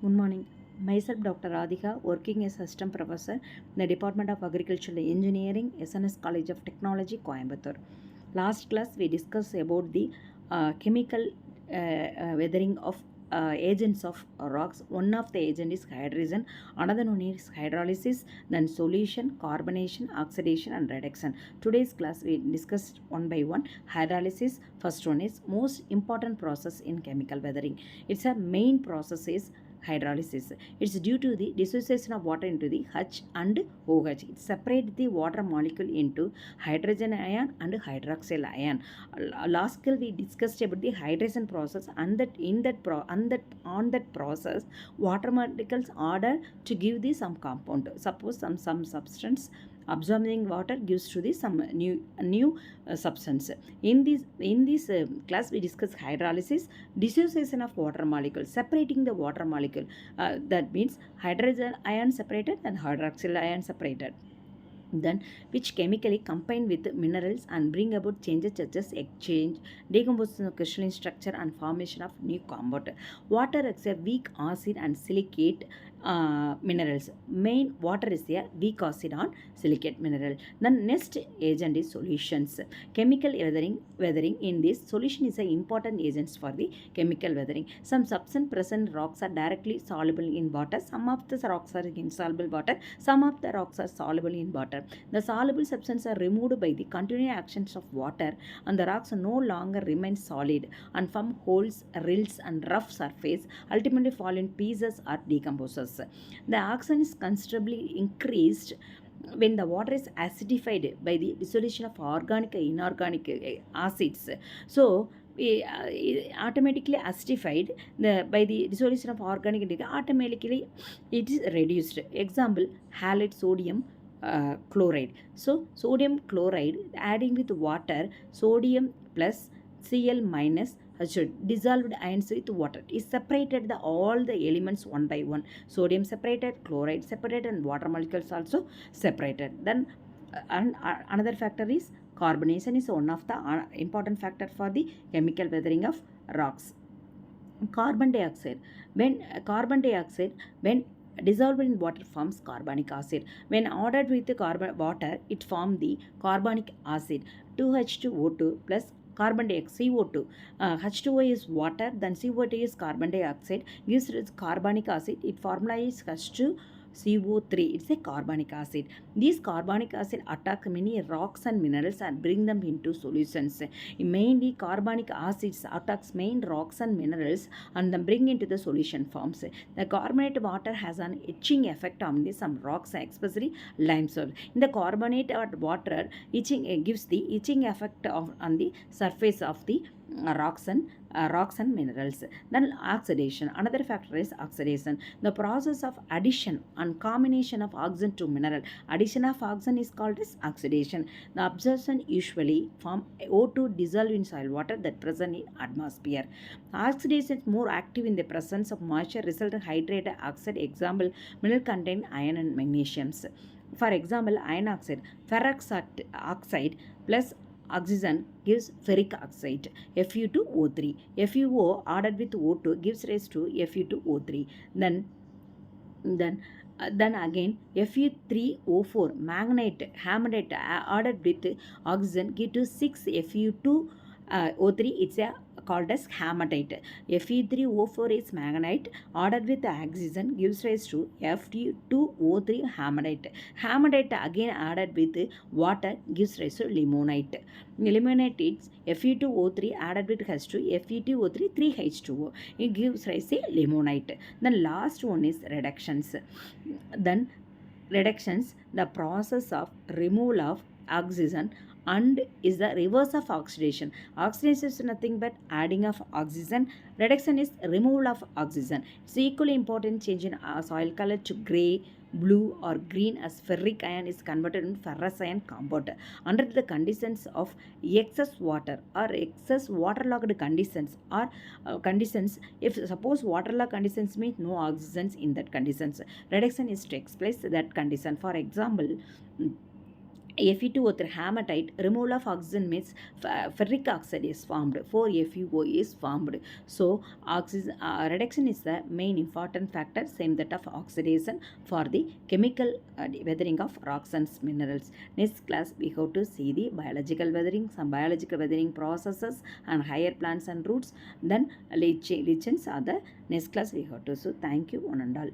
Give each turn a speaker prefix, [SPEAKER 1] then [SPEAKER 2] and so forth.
[SPEAKER 1] Good morning. Myself Dr. Radhika, working as Assistant Professor in the Department of Agricultural Engineering, SNS College of Technology, Coimbatore. Last class we discussed about the chemical weathering of agents of rocks. One of the agent is hydrogen, another one is hydrolysis, then solution, carbonation, oxidation and reduction. Today's class we discussed one by one. Hydrolysis, first one is most important process in chemical weathering. It's a main process is hydrolysis. It's due to the dissociation of water into the H and OH. It separates the water molecule into hydrogen ion and hydroxyl ion. Last class we discussed about the hydration process, and that on that process water molecules order to give the some compound. Suppose some substance absorbing water gives to the some new substance. In this class we discuss hydrolysis, dissociation of water molecule, separating the water molecule. That means hydrogen ion separated and hydroxyl ion separated, then which chemically combine with minerals and bring about changes such as exchange, decomposition of crystalline structure and formation of new compound. Water is a weak acid and silicate minerals. Main water is a weak acid on silicate mineral. The next agent is solutions. Chemical weathering in this solution is an important agents for the chemical weathering. Some substance present rocks are directly soluble in water. Some of the rocks are insoluble water. Some of the rocks are soluble in water. The soluble substances are removed by the continuing actions of water, and the rocks no longer remain solid and form holes, rills and rough surface, ultimately fall in pieces or decomposes. The oxygen is considerably increased when the water is acidified by the dissolution of organic and inorganic acids. So automatically acidified by the dissolution of organic, automatically it is reduced. Example, halide sodium chloride. So sodium chloride adding with water, sodium plus Cl minus dissolved ions with water is separated all the elements one by one. Sodium separated, chloride separated and water molecules also separated. Then another factor is carbonation is one of the important factor for the chemical weathering of rocks. Carbon dioxide when dissolved in water forms carbonic acid. When ordered with the water, it forms the carbonic acid. 2H2O2 plus carbon dioxide CO2. H2O is water, then CO2 is carbon dioxide, gives carbonic acid. It formula is H2CO3. It's a carbonic acid. These carbonic acid attack many rocks and minerals and bring them into solutions. Mainly carbonic acids attacks main rocks and minerals and then bring into the solution forms. The carbonated water has an etching effect on some rocks, especially limestone. In the carbonated water, etching gives the etching effect on the surface of the rocks and minerals. Then oxidation. Another factor is oxidation. The process of addition and combination of oxygen to mineral. Addition of oxygen is called as oxidation. The absorption usually form O2 dissolved in soil water that present in atmosphere. Oxidation is more active in the presence of moisture, result in hydrated oxide. Example, mineral contain iron and magnesiums. For example, iron oxide, ferrous oxide plus oxygen gives ferric oxide, Fe2O3. FeO added with O2 gives rise to Fe2O3. Then again Fe3O4 magnetite hamadite added with oxygen give to 6 Fe2O3. It's a called as hematite. Fe3O4 is magnetite added with oxygen gives rise to Fe2O3 hematite. Hematite again added with water gives rise to limonite. Limonite is Fe2O3 added with H2, Fe2O3 3H2O. It gives rise to limonite. The last one is reductions. Then reductions, the process of removal of oxygen and is the reverse of oxidation. Oxidation is nothing but adding of oxygen. Reduction is removal of oxygen. It's equally important change in soil color to grey, blue or green as ferric ion is converted into ferrous ion compound. Under the conditions of excess water or excess waterlogged conditions or conditions, if suppose waterlogged conditions means no oxygens in that conditions, reduction is takes place that condition. For example, Fe2 with hematite, removal of oxygen means ferric oxide is formed. 4FeO is formed. So oxygen reduction is the main important factor, same that of oxidation for the chemical weathering of rocks and minerals. Next class we have to see the biological weathering, some biological weathering processes and higher plants and roots. Then lichens are the next class we have to. So thank you one and all.